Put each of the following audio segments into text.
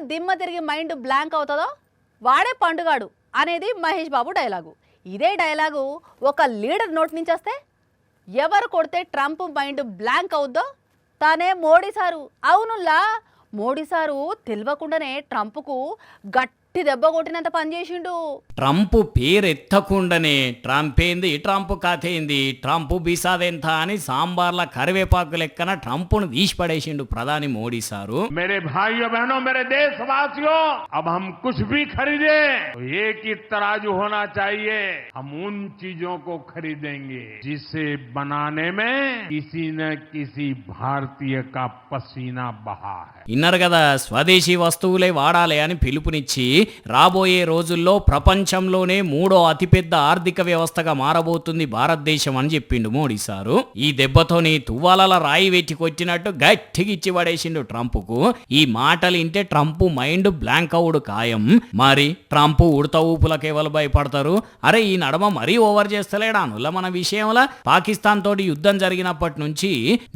దిమ్మ తిరిగి mind blank అవుతుందో వాడే పండుగాడు అనేది మహేష్ బాబు డైలాగు. ఇదే డైలాగు ఒక లీడర్ నోటి నుంచి వస్తే ఎవరు కొడితే ట్రంప్ మైండ్ బ్లాంక్ అవుద్దో తానే మోడీ సారు. అవునుల్లా, మోడీ సారు తెలియకుండానే ట్రంప్కు గట్టి దెబ్బ కొట్టినంత పనిచేసిండు. ట్రంప్ పేరెత్తకుండానే ట్రంప్ ఏంది, ట్రంప్ కథ ఏంది, ట్రంప్ బిసాదెంత అని సాంబార్ల కరివేపాకు లెక్కన ట్రంప్ను తీసి పడేసిండు ప్రధాని మోడీ సారు. मेरे भाइयों बहनों, मेरे देशवासियों, अब हम कुछ भी खरीदे तो एक ही तराजू होना चाहिए. हम उन चीजों को खरीदेंगे जिसे बनाने में किसी न किसी भारतीय का पसीना बहा है. ఇన్నారు కదా, స్వదేశీ వస్తువులే వాడాలి అని పిలుపునిచ్చి రాబోయే రోజుల్లో ప్రపంచంలోనే మూడో అతిపెద్ద ఆర్థిక వ్యవస్థగా మారబోతుంది భారతదేశం అని చెప్పిండు మోడీ సారు. ఈ దెబ్బతోని తువ్వాలల రాయి వెట్టి కొట్టినట్టు గట్టిగా ఇచ్చి పడేసిండు ట్రంప్కు. ఈ మాటలు ఇంటే ట్రంప్ మైండ్ బ్లాంక్ అవుడు ఖాయం. మరి ట్రంప్ ఉడత ఊపులకు ఎవరు భయపడతారు? అరే ఈ నడమ మరీ ఓవర్ చేస్తలేడా అనుల మన విషయంలో? పాకిస్తాన్ తోటి యుద్ధం జరిగినప్పటి నుంచి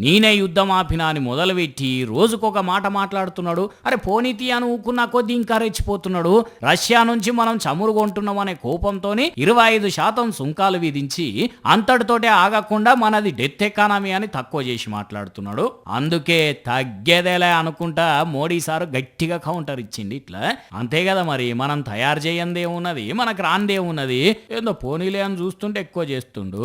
నేనే యుద్ధం ఆపినా అని మొదలుపెట్టి రోజుకొక మాట మాట్లాడుతున్నాడు. అరే పోనీతి అని ఊకున్న కొద్దీ ఇంకా రెచ్చిపోతున్నాడు. రష్యా నుంచి మనం చమురు కొంటున్నాం అనే కోపంతో 25% సుంకాలు విధించి అంతటితోటే ఆగకుండా మనది డెత్ ఎకానమీ అని తక్కువ చేసి మాట్లాడుతున్నాడు. అందుకే తగ్గేదేలే అనుకుంటా మోడీ సారు గట్టిగా కౌంటర్ ఇచ్చింది. ఇట్లా అంతే కదా మరి, మనం తయారు చేయందే ఉన్నది, మనకు రాందే ఉన్నది, ఏందో పోనీలే అని చూస్తుంటే ఎక్కువ చేస్తుండు.